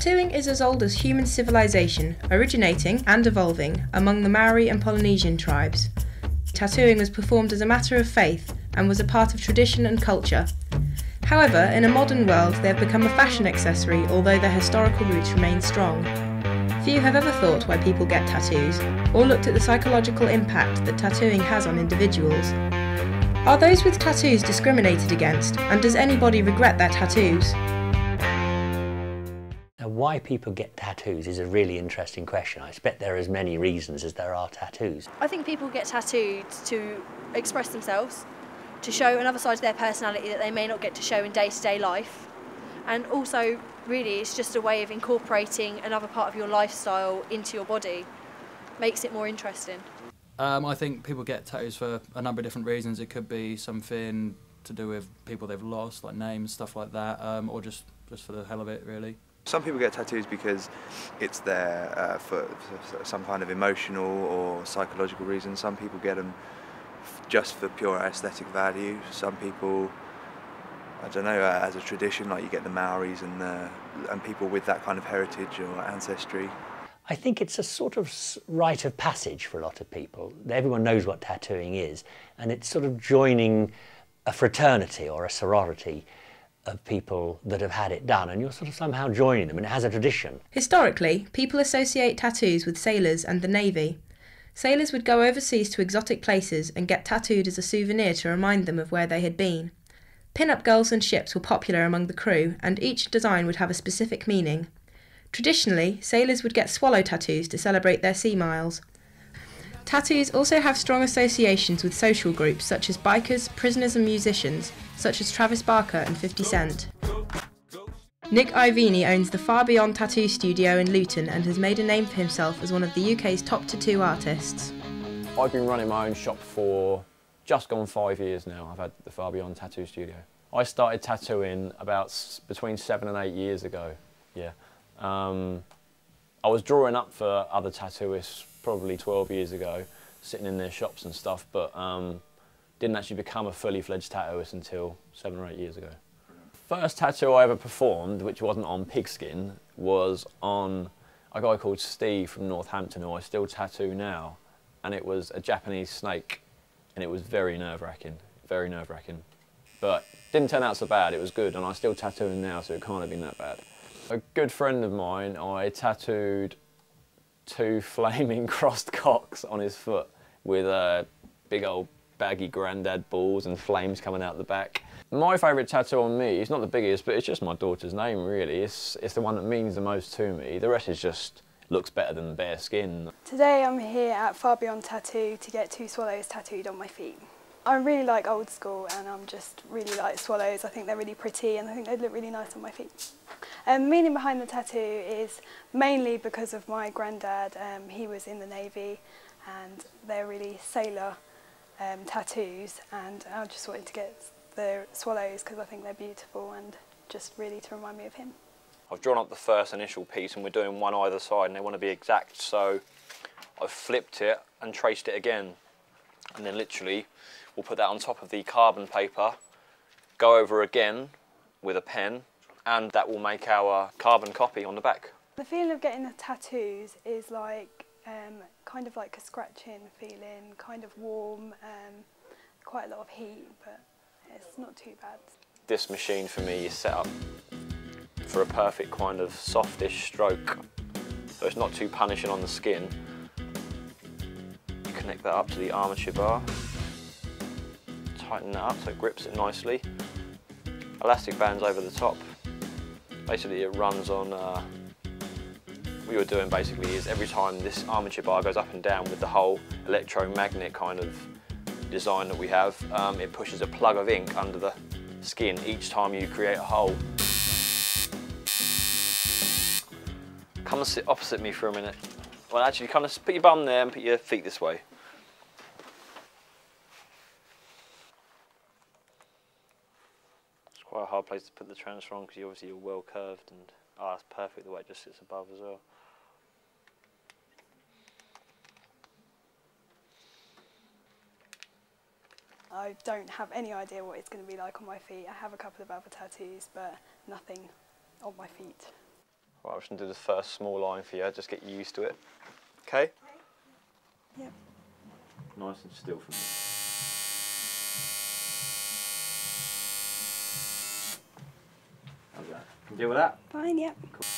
Tattooing is as old as human civilization, originating and evolving among the Maori and Polynesian tribes. Tattooing was performed as a matter of faith and was a part of tradition and culture. However, in a modern world, they have become a fashion accessory, although their historical roots remain strong. Few have ever thought why people get tattoos, or looked at the psychological impact that tattooing has on individuals. Are those with tattoos discriminated against, and does anybody regret their tattoos? Now, why people get tattoos is a really interesting question. I expect there are as many reasons as there are tattoos. I think people get tattooed to express themselves, to show another side of their personality that they may not get to show in day-to-day life. And also, really, it's just a way of incorporating another part of your lifestyle into your body. Makes it more interesting. I think people get tattoos for a number of different reasons. It could be something to do with people they've lost, like names, stuff like that, or just for the hell of it, really. Some people get tattoos because it's there for some kind of emotional or psychological reason. Some people get them just for pure aesthetic value. Some people, I don't know, as a tradition, like you get the Maoris and people with that kind of heritage or ancestry. I think it's a sort of rite of passage for a lot of people. Everyone knows what tattooing is, and it's sort of joining a fraternity or a sorority of people that have had it done, and you're sort of somehow joining them, and it has a tradition. Historically, people associate tattoos with sailors and the Navy. Sailors would go overseas to exotic places and get tattooed as a souvenir to remind them of where they had been. Pin-up girls and ships were popular among the crew, and each design would have a specific meaning. Traditionally, sailors would get swallow tattoos to celebrate their sea miles. Tattoos also have strong associations with social groups such as bikers, prisoners and musicians, such as Travis Barker and 50 Cent. Nick Ivini owns the Far Beyond Tattoo Studio in Luton and has made a name for himself as one of the UK's top tattoo artists. I've been running my own shop for just gone 5 years now. I've had the Far Beyond Tattoo Studio. I started tattooing about between 7 and 8 years ago, yeah. I was drawing up for other tattooists probably 12 years ago, sitting in their shops and stuff, but didn't actually become a fully fledged tattooist until 7 or 8 years ago. First tattoo I ever performed, which wasn't on pigskin, was on a guy called Steve from Northampton, who I still tattoo now, and it was a Japanese snake, and it was very nerve-wracking, very nerve-wracking. But didn't turn out so bad, it was good, and I still tattoo him now, so it can't have been that bad. A good friend of mine, I tattooed 2 flaming crossed cocks on his foot with big old baggy grandad balls and flames coming out the back. My favourite tattoo on me, it's not the biggest, but it's just my daughter's name really. It's the one that means the most to me. The rest is just looks better than bare skin. Today I'm here at Far Beyond Tattoo to get 2 swallows tattooed on my feet. I really like old school and I'm just really like swallows. I think they're really pretty and I think they look really nice on my feet. The meaning behind the tattoo is mainly because of my granddad. He was in the Navy and they're really sailor tattoos, and I just wanted to get the swallows because I think they're beautiful and just really to remind me of him. I've drawn up the first initial piece and we're doing one either side and they want to be exact, so I've flipped it and traced it again, and then literally we'll put that on top of the carbon paper, go over again with a pen, and that will make our carbon copy on the back. The feeling of getting the tattoos is like kind of like a scratching feeling, kind of warm, quite a lot of heat, but it's not too bad. This machine for me is set up for a perfect kind of softish stroke, so it's not too punishing on the skin. You connect that up to the armature bar, tighten that up so it grips it nicely. Elastic bands over the top. Basically it runs on, what you're doing basically is every time this armature bar goes up and down with the whole electromagnet kind of design that we have, it pushes a plug of ink under the skin each time you create a hole. Come and sit opposite me for a minute. Well actually kind of put your bum there and put your feet this way. Quite a hard place to put the transfer on because you're well curved, and that's perfect the way it just sits above as well. I don't have any idea what it's going to be like on my feet. I have a couple of other tattoos, but nothing on my feet. Right, I'm just going to do the first small line for you, just get used to it. Okay? Yep. Nice and still for me. How's that? Can you deal with that? Fine, yep. Cool.